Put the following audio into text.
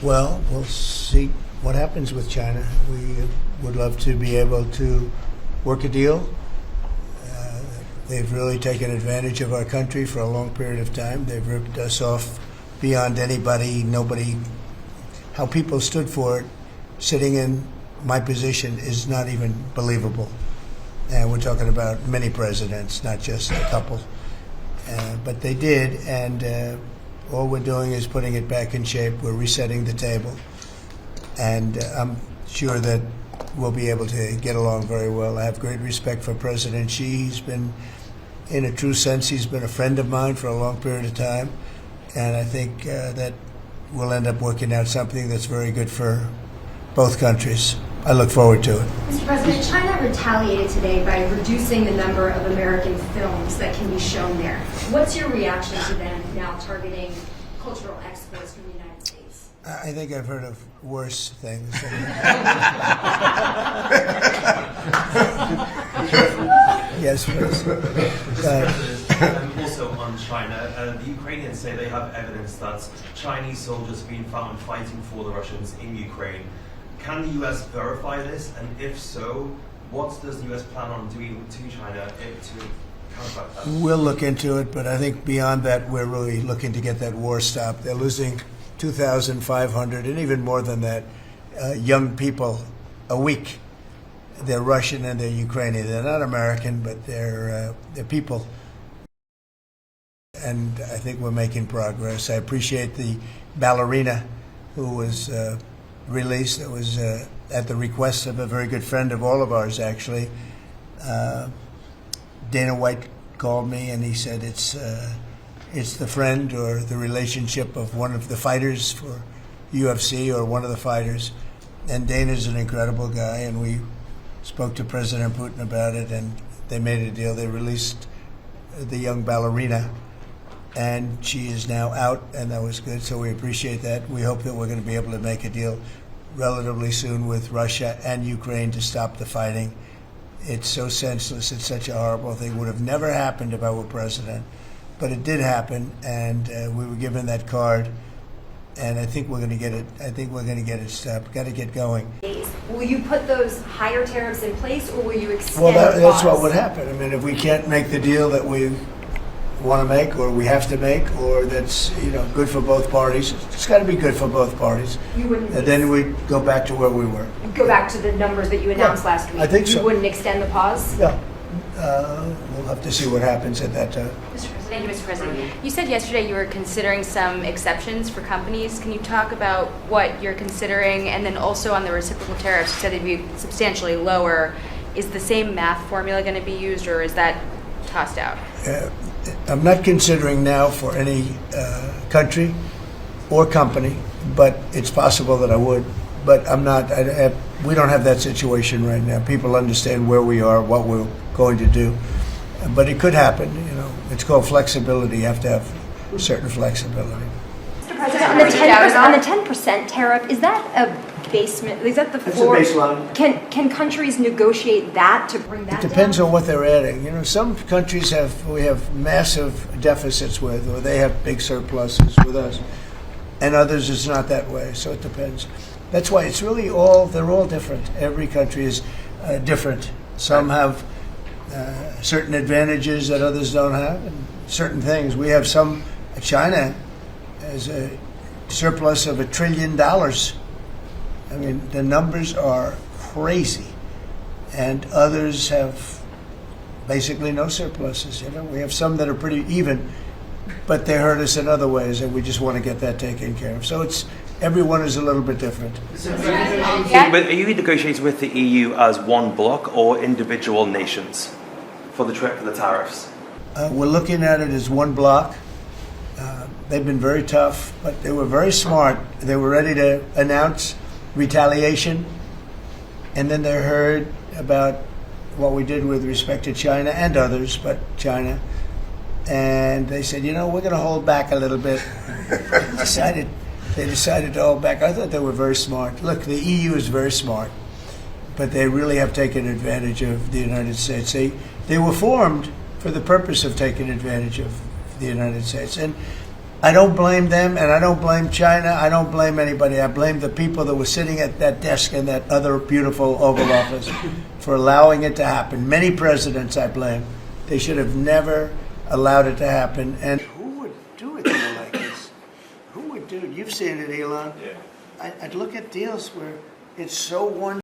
Well, we'll see what happens with China. We would love to be able to work a deal. They've really taken advantage of our country for a long period of time. They've ripped us off beyond nobody. How people stood for it, sitting in my position, is not even believable. And we're talking about many presidents, not just a couple. But they did, and all we're doing is putting it back in shape. We're resetting the table. And I'm sure that we'll be able to get along very well. I have great respect for President Xi. He's been, in a true sense, he's been a friend of mine for a long period of time. And I think that we'll end up working out something that's very good for both countries. I look forward to it. Mr. President, China retaliated today by reducing the number of American films that can be shown there. What's your reaction to them now targeting cultural exports from the United States? I think I've heard of worse things. Yes, please. Also on China, the Ukrainians say they have evidence that Chinese soldiers have been found fighting for the Russians in Ukraine. Can the U.S. verify this? And if so, what does the U.S. plan on doing to China to counteract that? We'll look into it, but I think beyond that, we're really looking to get that war stopped. They're losing 2,500 and even more than that young people a week. They're Russian and they're Ukrainian. They're not American, but they're people. And I think we're making progress. I appreciate the ballerina who was released. It was at the request of a very good friend of all of ours, actually. Dana White called me and he said it's the friend or the relationship of one of the fighters for UFC or one of the fighters. And Dana's an incredible guy, and we spoke to President Putin about it, and they made a deal. They released the young ballerina, and she is now out, and that was good, so we appreciate that. We hope that we're going to be able to make a deal relatively soon with Russia and Ukraine to stop the fighting. It's so senseless. It's such a horrible thing. It would have never happened if I were president, but it did happen, and we were given that card, and I think we're going to get it. I think we're going to get it stopped. Got to get going. Will you put those higher tariffs in place, or will you extend Well, that's pause? what would happen. I mean, if we can't make the deal that we want to make, or we have to make, or that's good for both parties, it's got to be good for both parties. You wouldn't. And then we go back to where we were. Go back to the numbers that you announced last week. I think so. You wouldn't extend the pause. No, we'll have to see what happens at that time. Thank you, Mr. President. You said yesterday you were considering some exceptions for companies. Can you talk about what you're considering? And then also on the reciprocal tariffs, you said they'd be substantially lower. Is the same math formula going to be used, or is that tossed out? I'm not considering now for any country or company, but it's possible that I would. But I'm not. We don't have that situation right now. People understand where we are, what we're going to do. But it could happen. It's called flexibility. You have to have certain flexibility. Mr. President, on the 10% tariff, is that a basement? Is that the floor? It's a baseline. Can countries negotiate that to bring that It depends down? on what they're adding. Some countries we have massive deficits with, or they have big surpluses with us, and others it's not that way. So it depends. That's why it's really they're all different. Every country is different. Some have certain advantages that others don't have, and certain things. We have China has a surplus of $1 trillion. I mean, the numbers are crazy. And others have basically no surpluses. We have some that are pretty even, but they hurt us in other ways, and we just want to get that taken care of. So everyone is a little bit different. But are you negotiating with the EU as one bloc or individual nations for the tariffs? We're looking at it as one bloc. They've been very tough, but they were very smart. They were ready to announce retaliation, and then they heard about what we did with respect to China and others, but China, and they said, we're going to hold back a little bit. They decided to hold back. I thought they were very smart. Look, the EU is very smart, but they really have taken advantage of the United States. They were formed for the purpose of taking advantage of the United States. And I don't blame them, and I don't blame China. I don't blame anybody. I blame the people that were sitting at that desk in that other beautiful Oval Office for allowing it to happen. Many presidents I blame. They should have never allowed it to happen. And who would do a deal like this? Who would do it? You've seen it, Elon. Yeah. I'd look at deals where it's so one